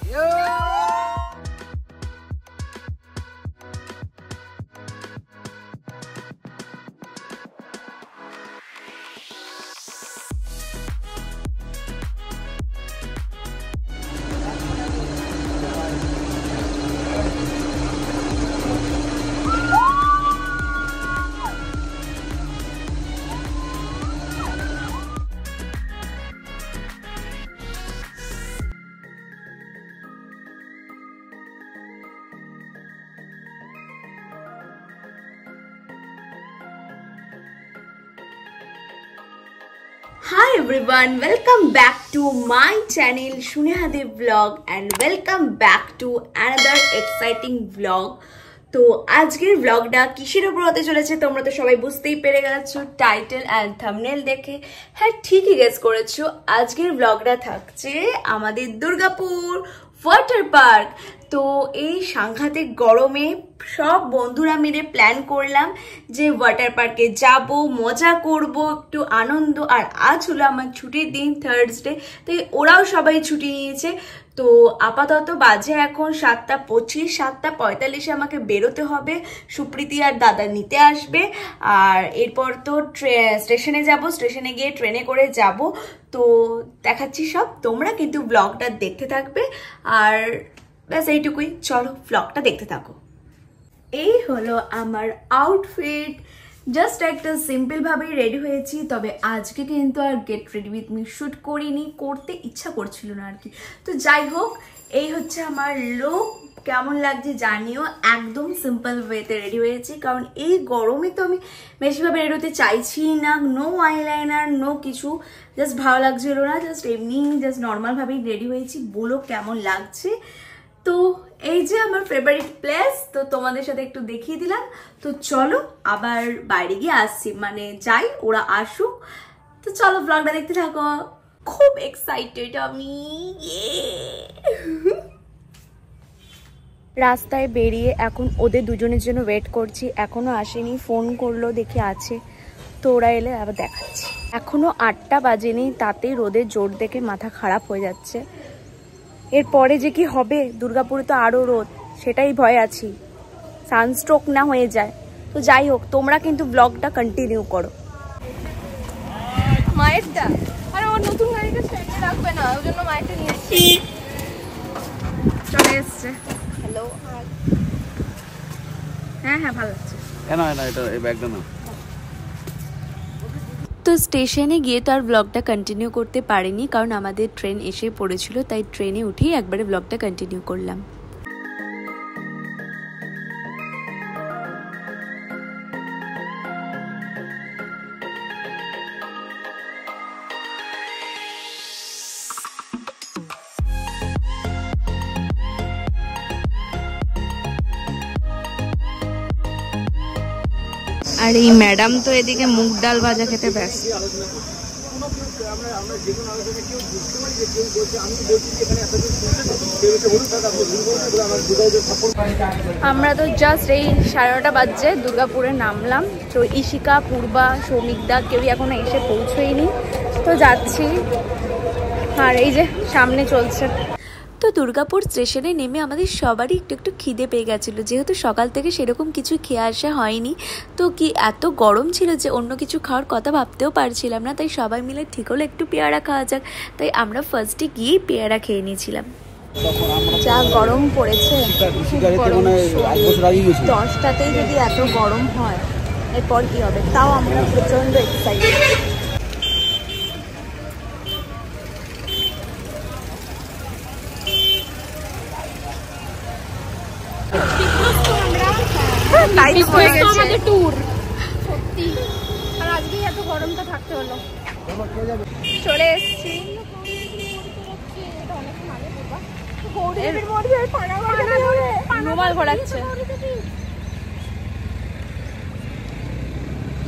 Hi everyone, welcome back to my channel Shuneha Dev vlog and welcome back to another exciting vlog. তো আজকের ব্লগটা কিসের উপর হতে চলেছে তোমরা তো সবাই বুঝতেই পেরে গেছো টাইটেল এন্ড থাম্বনেল দেখে। হ্যাঁ, ঠিকই গেস করেছো, আজকের ব্লগটা থাকছে আমাদের দুর্গাপুর ওয়াটার পার্ক। তো এই সাংঘাতিক গরমে সব বন্ধুরা মিলে প্ল্যান করলাম যে ওয়াটার পার্কে যাব, মজা করব, একটু আনন্দ। আর আজ হলো আমার ছুটির দিন, থার্সডে, তাই ওরাও সবাই ছুটি নিয়েছে। তো আপাতত বাজে এখন 7:25, 7:45 আমাকে বেরোতে হবে। সুপ্রীতি আর দাদা নিতে আসবে, আর এরপর তো স্টেশনে যাব, স্টেশনে গিয়ে ট্রেনে করে যাব। তো দেখাচ্ছি সব, তোমরা কিন্তু ব্লগটা দেখতে থাকবে। আর ব্যাস এইটুকুই, চলো ব্লগটা দেখতে থাকো। এই হলো আমার আউটফিট, জাস্ট একটা সিম্পল ভাবেই রেডি হয়েছি। তবে আজকে কিন্তু আর get ready with me shoot করিনি, করতে ইচ্ছা করছিল না আর কি। তো যাই হোক, এই হচ্ছে আমার লুক। কেমন লাগছে জানিও। একদম সিম্পল ওয়েতে রেডি হয়েছি, কারণ এই গরমে তো আমি বেশিভাবে রেডি হতে চাইছি না। নো আইলাইনার, নো কিছু, জাস্ট ভালো লাগছিল না, জাস্ট এমনি জাস্ট নর্মালভাবেই রেডি হয়েছি। বলো কেমন লাগছে। তো এই যে আমার ফেভারিট প্লেস, তো তোমাদের সাথে একটু দেখিয়ে দিলাম। তো চলো আবার বাইরে গিয়ে আসছি, মানে যাই, ওরা আসুক। তো চলো ব্লগটা দেখতে থাকো, খুব এক্সাইটেড আমি। রাস্তায় বেরিয়ে এখন ওদের দুজনের জন্য ওয়েট করছি, এখনো আসেনি। ফোন করলো, দেখি আছে, তো ওরা এলে আবার দেখাচ্ছি। এখনো 8টা বাজেনি, তাতেই রোদের জোর দেখে মাথা খারাপ হয়ে যাচ্ছে। এরপরে যে কি হবে, দুর্গাপুরে তো আরো রোদ, সেটাই ভয় আছি, সানস্ট্রোক না হয়ে যায়। তো যাই হোক, তোমরা কিন্তু ব্লগটা কন্টিনিউ করো। মায়েরটা আর ওর নতুন গাড়িটা স্ট্যান্ডে রাখবে না, ওই জন্য মায়েরটা নিয়েছি। চলে এসছে। হ্যালো। হ্যাঁ হ্যাঁ, ভালো লাগছে। এটা এই ব্যাগটা না। তো স্টেশনে গিয়ে তো আর ব্লগটা কন্টিনিউ করতে পারিনি, কারণ আমাদের ট্রেন এসে পড়েছিল, তাই ট্রেনে উঠেই একবারে ব্লগটা কন্টিনিউ করলাম। আর এই ম্যাডাম তো এদিকে মুগ ডাল ভাজা খেতে ব্যস্ত। আমরা তো জাস্ট এই 9:30 বাজছে দুর্গাপুরে নামলাম। তো ইশিকা, পূর্বা, সৌমিকদা কেউই এখনো এসে পৌঁছয়নি, তো যাচ্ছি। আর এই যে সামনে চলছে। তো দুর্গাপুর স্টেশনে নেমে আমাদের সবারই একটু একটু খিদে পেয়ে গেছিলো, যেহেতু সকাল থেকে সেরকম কিছু খেয়ে আসা হয়নি। তো কি এত গরম ছিল যে অন্য কিছু খাওয়ার কথা ভাবতেও পারছিলাম না, তাই সবাই মিলে ঠিক হলো একটু পেয়ারা খাওয়া যাক। তাই আমরা ফার্স্টে গিয়েই পেয়ারা খেয়ে নিয়েছিলাম। যা গরম পড়েছে, 10টাতেই যদি এত গরম হয়, এরপর কি হবে। তাও আমরা প্রচন্ড এক্সাইটেড। গরমটা থাকতে হলো। চলে এসছি।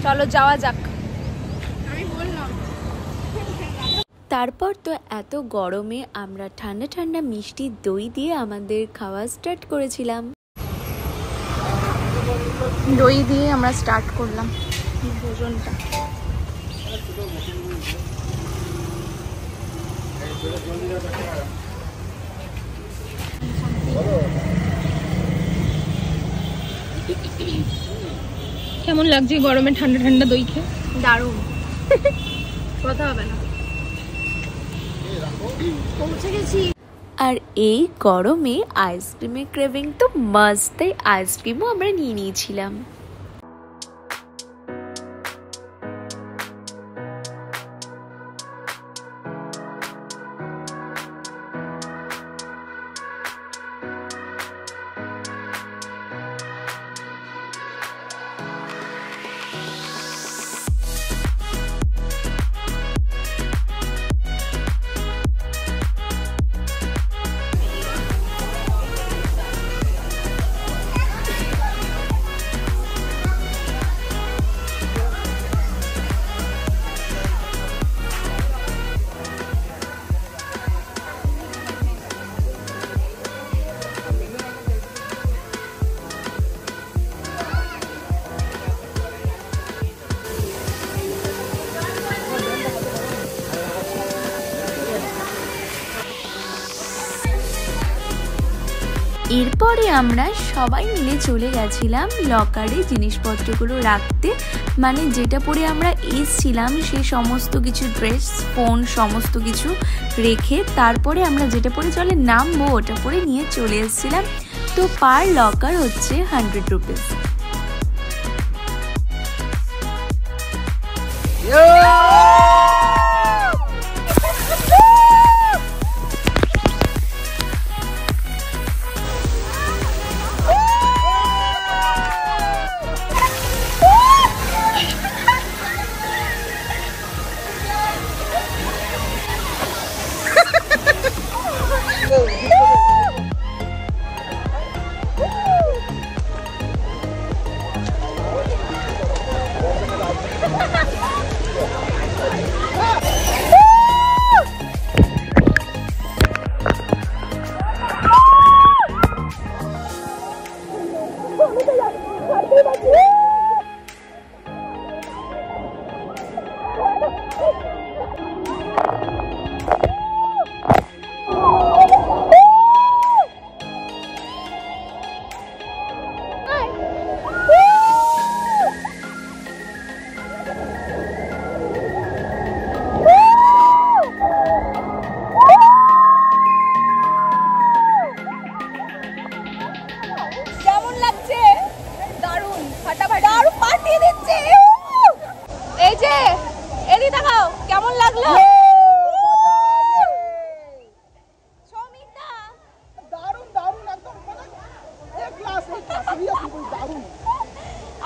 চলো যাওয়া যাক। তারপর তো এত গরমে আমরা ঠান্ডা ঠান্ডা মিষ্টি দই দিয়ে আমাদের খাওয়া স্টার্ট করেছিলাম। দই দিয়ে আমরা স্টার্ট করলাম ভোজনটা। কেমন লাগছে গরমে ঠান্ডা ঠান্ডা দই খেয়ে? দারুণ। কথা হবে না। পৌঁছে গেছি। আর এই গরমে আইসক্রিমের ক্রেভিং তো মাস্ট, তাই আইসক্রিমও আমরা নিয়ে নিয়েছিলাম। এরপরে আমরা সবাই মিলে চলে গেছিলাম লকারে জিনিসপত্রগুলো রাখতে, মানে যেটা পরে আমরা এসছিলাম সেই সমস্ত কিছু ড্রেস, ফোন সমস্ত কিছু রেখে তারপরে আমরা যেটা পরে চলে নামবো ওটা পরে নিয়ে চলে এসেছিলাম। তো পার লকার হচ্ছে 100 রুপিস।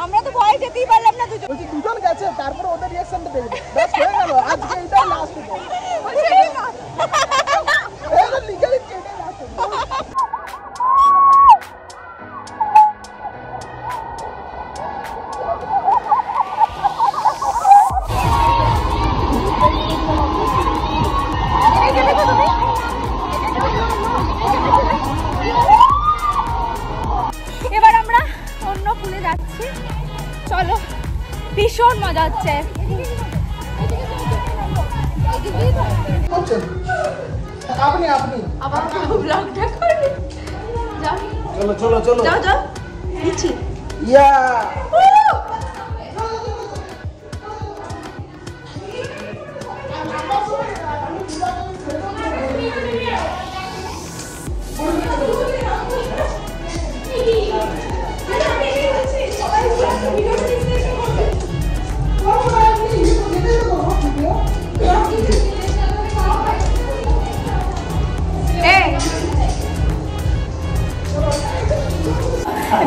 আমরা তো ভয় যেতেই পারলাম না, দুজন গেছে, তারপরে ওদের রিঅ্যাকশনটা দেখবে। বাস হয়ে গেল, আজকে এটাই লাস্ট ডে। এটা লিগ্যালি এটাই লাস্ট ডে। এবার আমরা অন্য পুলে যাচ্ছি, চলো, ভীষণ মজা হচ্ছে। আপনি আপনি আবার ব্লগটা করবে, যাও চলো চলো চলো যাও যাও, নিচে ইয়া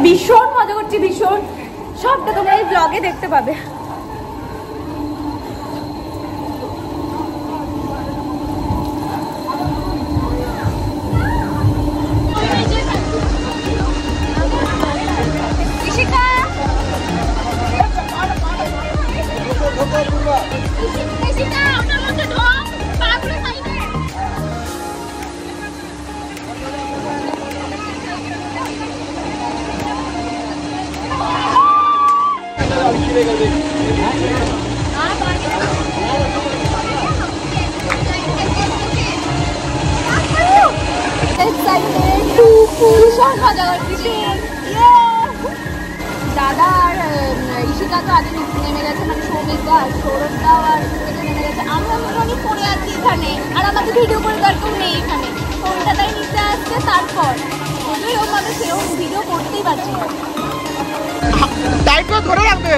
ভীষণ মজা করছি, ভীষণ। সবটা তোমরা এই ব্লগে দেখতে পাবে। এক্সাইটেড টু ভীষণ মজা করছি। দাদা আর ঈশিতা তো আগে নেমে গেছে, মানে সৌমিকদা আর সৌরভদাও আর নেমে গেছে। আমরা অনেক পড়ে আছি এখানে, আর আমাকে ভিডিও করে দরকার নেই এখানে, কলকাতায় নিচে আসছে। তারপর ওদের ওভাবে সেরকম ভিডিও করতেই পারছি না। টাইট করে ধরে রাখবে।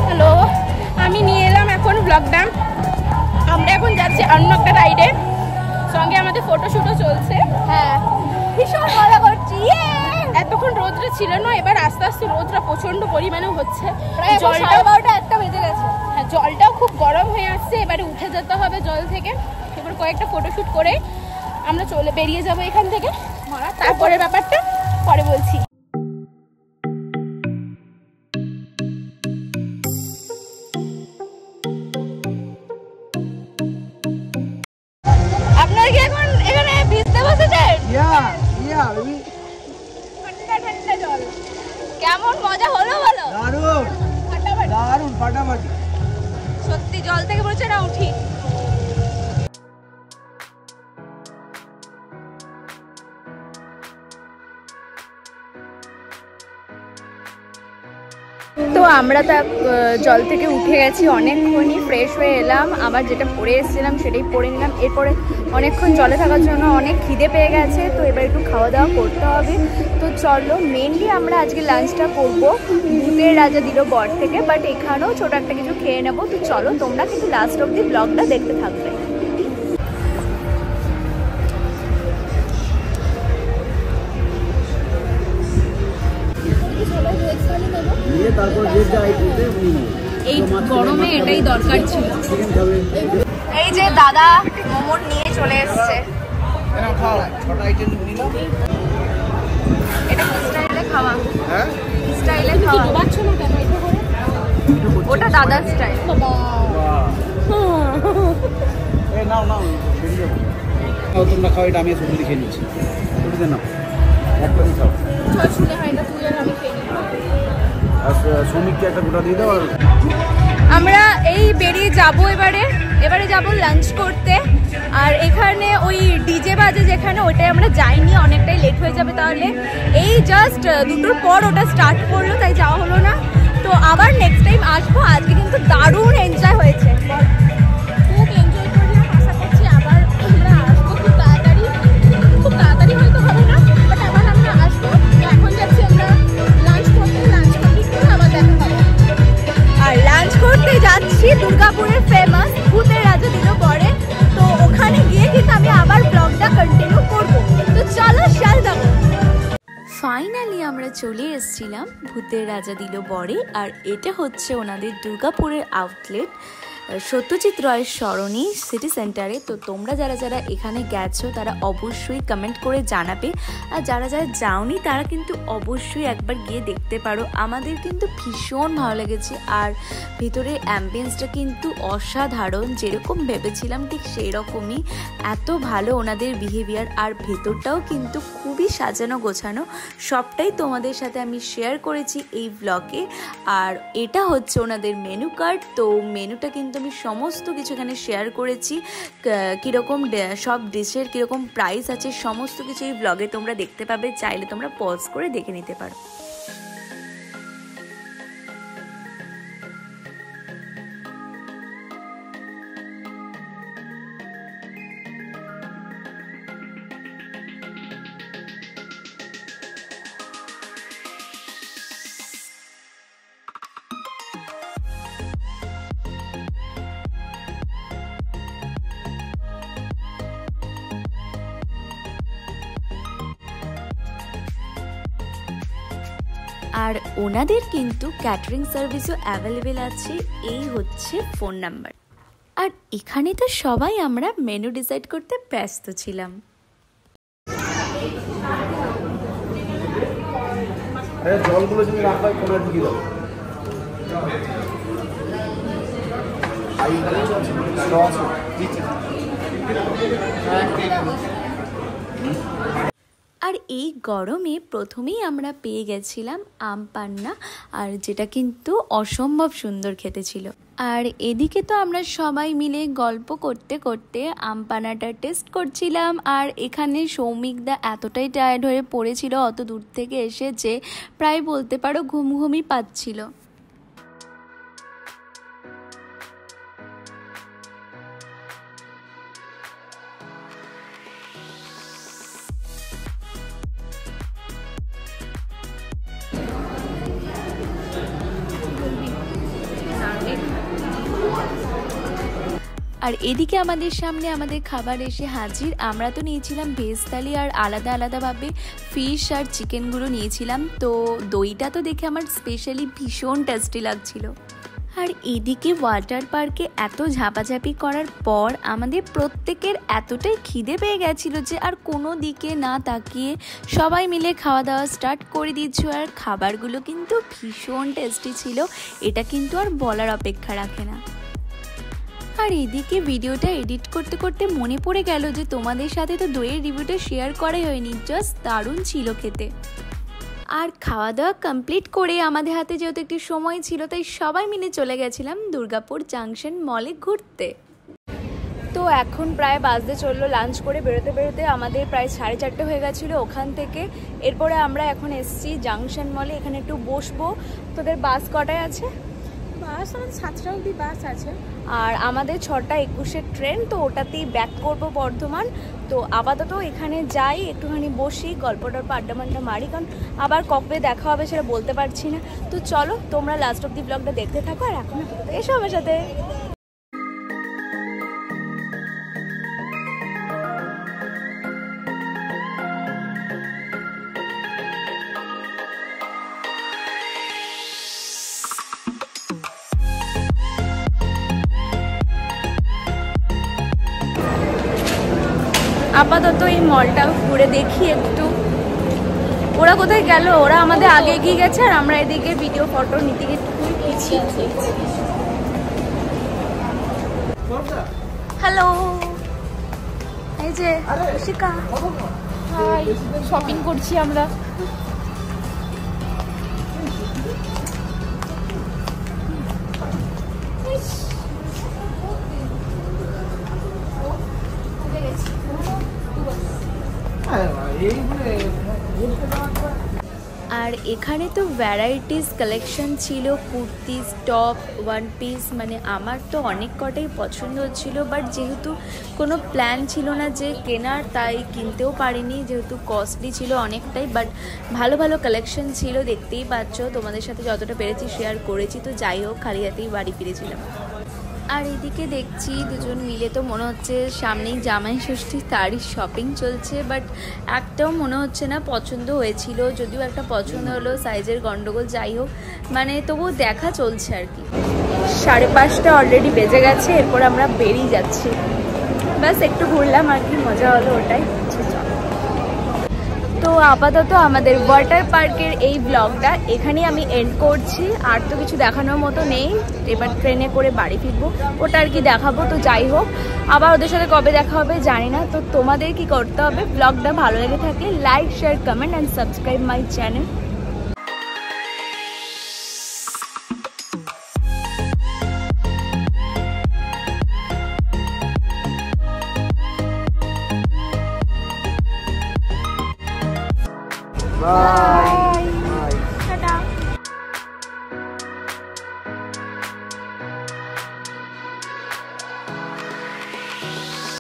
হ্যালো, আমি নিয়ে এলাম এখন ব্লগটা। আমরা এখন যাচ্ছি অন্য একটা রাইডে, সঙ্গে আমাদের ফটোশুটও চলছে। হ্যাঁ, ভীষণ মজা করছি। এতক্ষণ রোদটা ছিল না, এবার আস্তে আস্তে রোদটা প্রচন্ড পরিমাণে হচ্ছে। জলটা 12টা বেজে গেছে। হ্যাঁ, জলটাও খুব গরম হয়ে আসছে। এবারে উঠে যেতে হবে জল থেকে, এবার কয়েকটা ফটোশুট করে আমরা বেরিয়ে যাবো এখান থেকে। তারপরের ব্যাপারটা পরে বলছি। আপনারা কি এখন এখানে ভিজতে বসেছেন? ঠান্ডা ঠান্ডা জল, কেমন মজা হলো বলো? দারুণ ফাটাফাটি। সত্যি জল থেকে বলছে না উঠি। তো আমরা তা জল থেকে উঠে গেছি, অনেকক্ষণই ফ্রেশ হয়ে এলাম। আবার যেটা পরে এসেছিলাম সেটাই পরে নিলাম। এরপরে অনেকক্ষণ জলে থাকার জন্য অনেক খিদে পেয়ে গেছে, তো এবার একটু খাওয়া দাওয়া করতে হবে। তো চলো, মেনলি আমরা আজকে লাঞ্চটা করবো ভূতের রাজা দিল বর থেকে, বাট এখানেও ছোট একটা কিছু খেয়ে নেবো। তো চলো, তোমরা কিন্তু লাস্ট অব্দি ব্লগটা দেখতে থাকবে। এই গরমে এটাই দরকার ছিল। এই যে দাদা মোমো নিয়ে চলে এসছে। এটা কি স্টাইলে খাওয়া? হ্যাঁ, স্টাইলে খাওয়া। ওটা দাদার স্টাইল। তোমরা খাও, এটা আমি শুধু লিখে নিচ্ছি। নাও একটা খাও, শুনে হয় না, তুই আর আমি খেয়ে নিই। শ্রমিককে একটা গোটা দিয়ে দাও। আর আমরা এই বেরিয়ে যাব, এবারে যাব লাঞ্চ করতে। আর এখানে ওই ডিজে বাজে যেখানে, ওইটাই আমরা যাইনি, অনেকটাই লেট হয়ে যাবে। তাহলে এই জাস্ট 2টোর পর ওটা স্টার্ট করলো, তাই যাওয়া হলো না। তো আবার নেক্সট টাইম আসবো। আজকে কিন্তু দারুণ এনজয় হয়েছে, খুব এনজয় করলাম। আশা করছি আবার আমরা আসবো খুব তাড়াতাড়ি হয়তো হবে না, বাট আবার আমরা আসবো। এখন যাচ্ছি আমরা লাঞ্চ করতে, আবার দেখা হবে। আর লাঞ্চ করতে যাচ্ছি দুর্গাপুরের ফেমাস ভূতের রাজা দিল বরে। তো ওখানে গিয়ে কিন্তু আমি আবার ব্লগটা কন্টিনিউ করবো। তো চলো, শাল দেখো। ফাইনালি আমরা চলে এসেছিলাম ভূতের রাজা দিল বরে। আর এটা হচ্ছে ওনাদের দুর্গাপুরের আউটলেট, সত্যজিৎ রায়ের সরণি সিটি সেন্টারে। তো তোমরা যারা যারা এখানে গেছো তারা অবশ্যই কমেন্ট করে জানাবে, আর যারা যারা যাওনি তারা কিন্তু অবশ্যই একবার গিয়ে দেখতে পারো। আমাদের কিন্তু ভীষণ ভালো লেগেছে, আর ভিতরের অ্যাম্বিয়েন্সটা কিন্তু অসাধারণ। যেরকম ভেবেছিলাম ঠিক সেই রকমই, এত ভালো ওনাদের বিহেভিয়ার। আর ভেতরটাও কিন্তু খুবই সাজানো গোছানো। সবটাই তোমাদের সাথে আমি শেয়ার করেছি এই ব্লগে। আর এটা হচ্ছে ওনাদের মেনু কার্ড। তো মেনুটা কিন্তু আমি সমস্ত কিছু এখানে শেয়ার করেছি, কীরকম সব ডিশের কীরকম প্রাইস আছে, সমস্ত কিছু এই ব্লগে তোমরা দেখতে পাবে। চাইলে তোমরা পজ করে দেখে নিতে পারো। আর ওনাদের কিন্তু ক্যাটারিং সার্ভিসও অ্যাভেলেবেল আছে, এই হচ্ছে ফোন নাম্বার। আর এখানে তো সবাই আমরা মেনু ডিসাইড করতে ব্যস্ত ছিলাম। জলগুলো যদি রাখা হয় কোনার দিকে দাও। আর এই গরমে প্রথমেই আমরা পেয়ে গেছিলাম আম পান্না, আর যেটা কিন্তু অসম্ভব সুন্দর খেতে ছিল। আর এদিকে তো আমরা সবাই মিলে গল্প করতে করতে আম পান্নাটা টেস্ট করছিলাম। আর এখানে সৌমিকদা এতটাই টায়ার্ড হয়ে পড়েছিল অত দূর থেকে এসে যে প্রায় বলতে পারো ঘুমঘুমই পাচ্ছিল। আর এদিকে আমাদের সামনে আমাদের খাবার এসে হাজির। আমরা তো নিয়েছিলাম ভেজ থালি, আর আলাদা আলাদাভাবে ফিশ আর চিকেনগুলো নিয়েছিলাম। তো দইটা তো দেখে আমার স্পেশালি ভীষণ টেস্টি লাগছিল। আর এদিকে ওয়াটার পার্কে এত ঝাপাঝাপি করার পর আমাদের প্রত্যেকের এতটাই খিদে পেয়ে গেছিলো যে আর কোনো দিকে না তাকিয়ে সবাই মিলে খাওয়া দাওয়া স্টার্ট করে দিচ্ছি। আর খাবারগুলো কিন্তু ভীষণ টেস্টি ছিল, এটা কিন্তু আর বলার অপেক্ষা রাখে না। আর এদিকে ভিডিওটা এডিট করতে করতে মনে পড়ে গেল যে তোমাদের সাথে তো দইয়ের রিভিউটা শেয়ার করাই হয়নি, জাস্ট দারুণ ছিল খেতে। আর খাওয়া দাওয়া কমপ্লিট করে আমাদের হাতে যেহেতু একটু সময় ছিল তাই সবাই মিলে চলে গেছিলাম দুর্গাপুর জাংশন মলে ঘুরতে। তো এখন প্রায় বাজতে চললো, লাঞ্চ করে বেরোতে বেরোতে আমাদের প্রায় 4:30 হয়ে গেছিলো ওখান থেকে। এরপরে আমরা এখন এসছি জাংশন মলে, এখানে একটু বসবো। তোদের বাস কটায় আছে? বাস আমাদের 7টা অবধি বাস আছে, আর আমাদের 6:21 ট্রেন, তো ওটাতেই ব্যাক করবো বর্ধমান। তো আপাতত এখানে যাই, একটুখানি বসি, গল্প টল্প আড্ডা মাড্ডা মারি, কারণ আবার কবে দেখা হবে সেটা বলতে পারছি না। তো চলো তোমরা লাস্ট অব দি ব্লগটা দেখতে থাকো, আর এখন এসো আমার সাথে। আপাতত এই মলটা ঘুরে দেখি একটু। ওরা কোথায় গেল? ওরা আমাদের আগে এগিয়ে গেছে আর আমরা এদিকে ভিডিও ফটো নিতে গিয়ে পিছিয়ে। হ্যালো, এই যে শিকা, হাই, শপিং করছি আমরা। আর এখানে তো ভ্যারাইটিস কালেকশন ছিল, কুর্তিস, টপ, ওয়ান পিস, মানে আমার তো অনেক কটাই পছন্দ হচ্ছিল, বাট যেহেতু কোনো প্ল্যান ছিল না যে কেনার, তাই কিনতেও পারিনি, যেহেতু কস্টলি ছিল অনেকটাই। বাট ভালো ভালো কালেকশন ছিল, দেখতেই পাচ্ছ, তোমাদের সাথে যতটা পেরেছি শেয়ার করেছি। তো যাই হোক, খালি হাতেই বাড়ি ফিরেছিলাম। আর এদিকে দেখছি দুজন মিলে তো মনে হচ্ছে সামনেই জামাই ষষ্ঠী, তারই শপিং চলছে। বাট একটাও মনে হচ্ছে না পছন্দ হয়েছিল, যদিও একটা পছন্দ হলো, সাইজের গন্ডগোল, যাই হোক, মানে তবুও দেখা চলছে আর কি। 5:30 অলরেডি বেজে গেছে, এরপর আমরা বেরিয়ে যাচ্ছি। ব্যাস একটু ঘুরলাম আর কি, মজা হলো ওটাই। তো আপাতত আমাদের ওয়াটার পার্কের এই ব্লগটা এখানেই আমি এন্ড করছি। আর তো কিছু দেখানোর মতো নেই, এবার ট্রেনে করে বাড়ি ফিরবো, ওটা আর কি দেখাবো। তো যাই হোক, আবার ওদের সাথে কবে দেখা হবে জানি না। তো তোমাদের কি করতে হবে, ব্লগটা ভালো লেগে থাকলে like, share, comment and subscribe my channel. Bye.